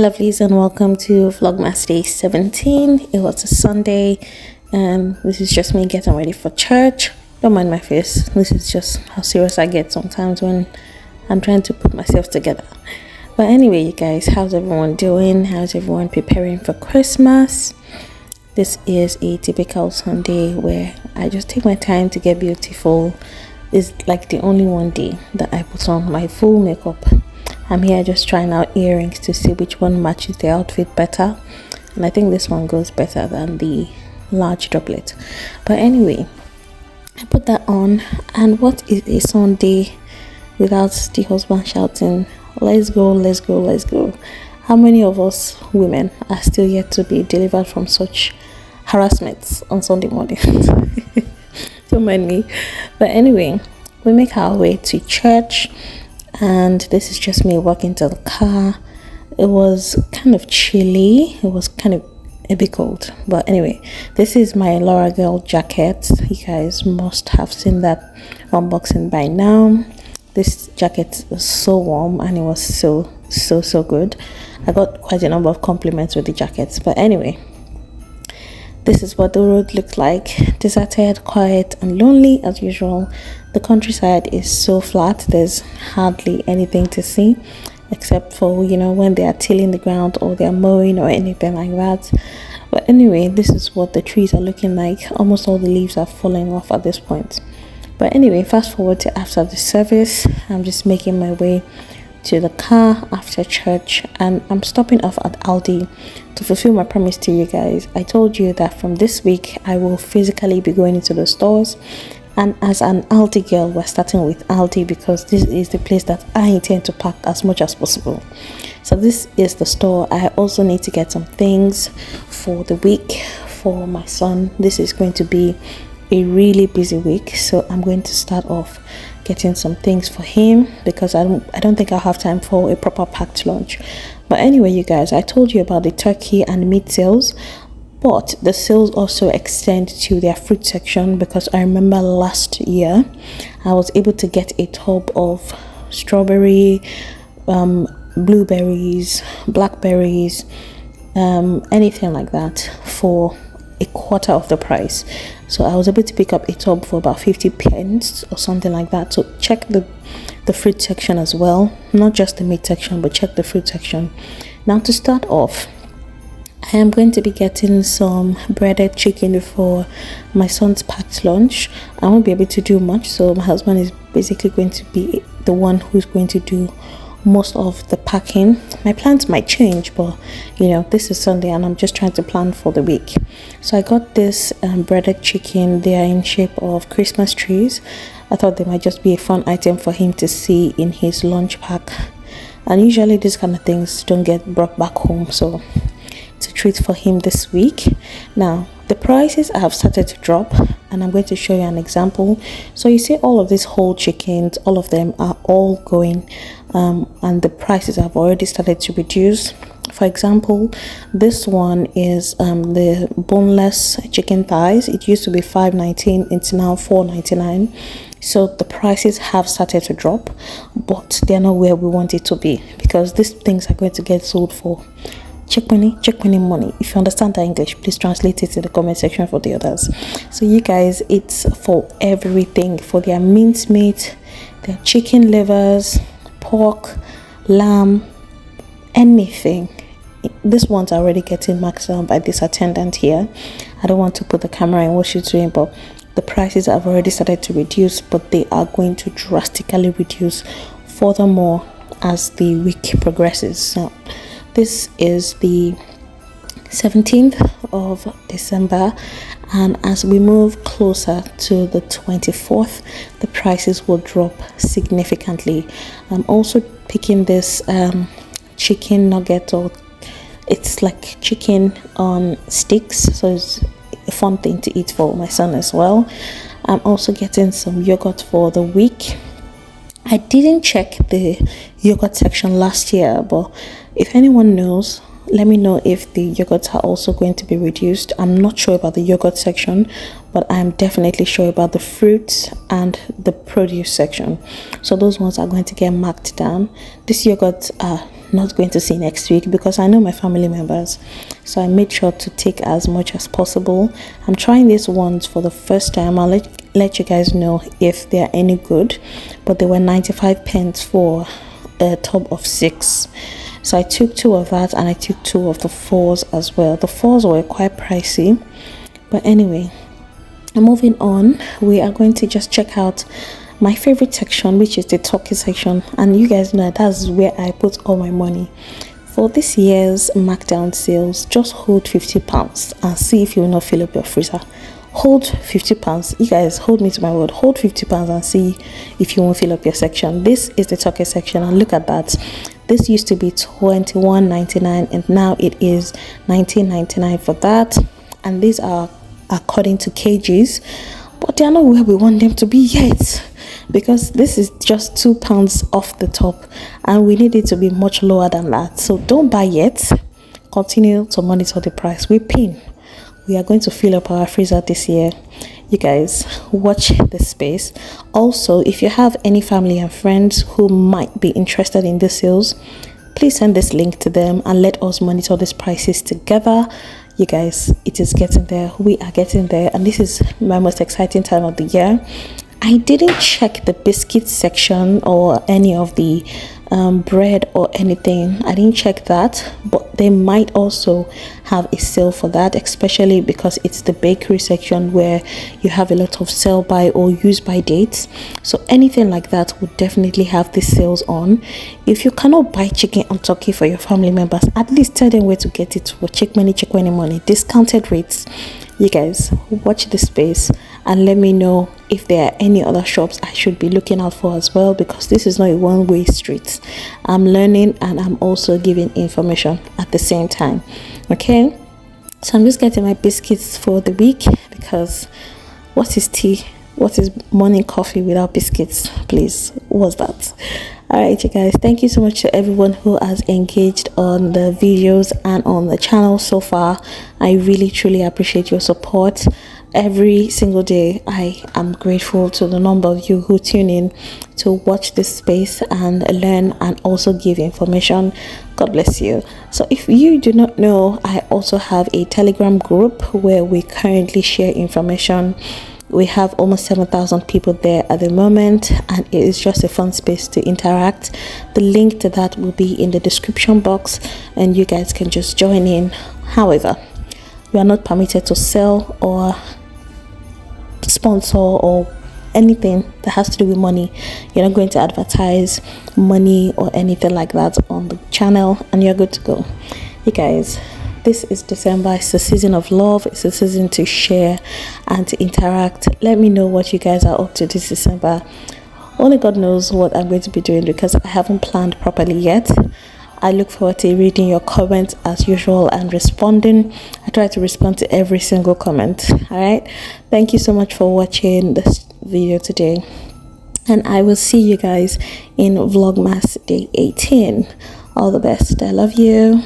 Lovelies, and welcome to Vlogmas Day 17. It was a Sunday, and this is just me getting ready for church. Don't mind my face. This is just how serious I get sometimes when I'm trying to put myself together. But anyway, you guys, how's everyone doing? How's everyone preparing for Christmas? This is a typical Sunday where I just take my time to get beautiful. It's like the only one day that I put on my full makeup. I'm here just trying out earrings to see which one matches the outfit better, and I think this one goes better than the large doublet. But anyway, I put that on, and what is a Sunday without the husband shouting, let's go, let's go, let's go? How many of us women are still yet to be delivered from such harassments on Sunday morning? Don't mind me. But anyway, we make our way to church, and this is just me walking to the car. It was kind of chilly. It was kind of a bit cold. But anyway, this is my Laura Girl jacket. You guys must have seen that unboxing by now. This jacket was so warm, and it was so good. I got quite a number of compliments with the jackets. But anyway, this is what the road looks like. Deserted, quiet, and lonely as usual. The countryside is so flat, there's hardly anything to see except for, when they are tilling the ground or they are mowing or anything like that. But anyway, this is what the trees are looking like. Almost all the leaves are falling off at this point. But anyway, fast forward to after the service. I'm just making my way to the car after church, and I'm stopping off at Aldi to fulfill my promise to you guys. I told you that from this week I will physically be going into the stores, and as an Aldi girl, we're starting with Aldi because this is the place that I intend to pack as much as possible. So this is the store. I also need to get some things for the week for my son. This is going to be a really busy week, so I'm going to start off getting some things for him because I don't think I'll have time for a proper packed lunch. But anyway, you guys, I told you about the turkey and meat sales, but the sales also extend to their fruit section because I remember last year I was able to get a tub of strawberry, blueberries, blackberries, anything like that for a quarter of the price. So I was able to pick up a tub for about 50 pence or something like that. So check the fruit section as well, not just the meat section, but check the fruit section. Now to start off, I am going to be getting some breaded chicken for my son's packed lunch. I won't be able to do much, so my husband is basically going to be the one who's going to do most of the packing. My plans might change, but this is Sunday and I'm just trying to plan for the week. So I got this breaded chicken. They are in shape of Christmas trees. I thought they might just be a fun item for him to see in his lunch pack, and usually these kind of things don't get brought back home, so it's a treat for him this week. Now the prices have started to drop, and I'm going to show you an example. So you see all of these whole chickens, all of them are all going and the prices have already started to reduce. For example, this one is the boneless chicken thighs. It used to be $5.19, it's now $4.99. So the prices have started to drop, but they're not where we want it to be because these things are going to get sold for check money money. If you understand that English, please translate it in the comment section for the others. So you guys, it's for everything, for their mincemeat, their chicken livers, pork, lamb, anything. These ones are already getting maxed out by this attendant here. I don't want to put the camera in what she's doing, but the prices have already started to reduce, but they are going to drastically reduce furthermore as the week progresses. So this is the 17th of December, and as we move closer to the 24th, the prices will drop significantly. I'm also picking this chicken nugget, or it's like chicken on sticks, so it's a fun thing to eat for my son as well. I'm also getting some yogurt for the week. I didn't check the yogurt section last year, but if anyone knows, let me know if the yogurts are also going to be reduced. I'm not sure about the yogurt section, but I'm definitely sure about the fruits and the produce section. So those ones are going to get marked down. These yogurts are not going to see next week because I know my family members. So I made sure to take as much as possible. I'm trying these ones for the first time. I'll let you guys know if they are any good, but they were 95 pence for a tub of 6. So I took 2 of that, and I took 2 of the 4s as well. The 4s were quite pricey, but anyway, moving on, we are going to just check out my favorite section, which is the turkey section. And you guys know that's where I put all my money. For this year's markdown sales, just hold £50 and see if you will not fill up your freezer. Hold £50. You guys, hold me to my word. Hold £50 and see if you won't fill up your section. This is the turkey section, and look at that. This used to be $21.99 and now it is $19.99 for that. And these are according to kgs, but they are not where we want them to be yet, because this is just £2 off the top and we need it to be much lower than that. So don't buy yet. Continue to monitor the price. We are going to fill up our freezer this year. You guys, watch this space. Also, if you have any family and friends who might be interested in the sales, please send this link to them and let us monitor these prices together. You guys, it is getting there. We are getting there, and this is my most exciting time of the year. I didn't check the biscuit section or any of the bread or anything. I didn't check that, but they might also have a sale for that, especially because it's the bakery section where you have a lot of sell by or use by dates. So anything like that would definitely have the sales on. If you cannot buy chicken and turkey for your family members, at least tell them where to get it for check money, discounted rates. You guys, watch this space and let me know if there are any other shops I should be looking out for as well, because this is not a one-way street. I'm learning and I'm also giving information at the same time. Okay, so I'm just getting my biscuits for the week, because what is tea? What is morning coffee without biscuits? Please, what's that? All right, you guys, thank you so much to everyone who has engaged on the videos and on the channel so far. I really truly appreciate your support. Every single day I am grateful to the number of you who tune in to watch this space and learn and also give information. God bless you. So if you do not know, I also have a Telegram group where we currently share information. We have almost 7,000 people there at the moment, and it is just a fun space to interact. The link to that will be in the description box, and you guys can just join in. However, we are not permitted to sell or sponsor or anything that has to do with money. You're not going to advertise money or anything like that on the channel, and you're good to go. You guys, this is December. It's a season of love. It's a season to share and to interact. Let me know what you guys are up to this December. Only God knows what I'm going to be doing, because I haven't planned properly yet. I look forward to reading your comments as usual and responding. I try to respond to every single comment. All right, thank you so much for watching this video today, and I will see you guys in Vlogmas day 18. All the best. I love you.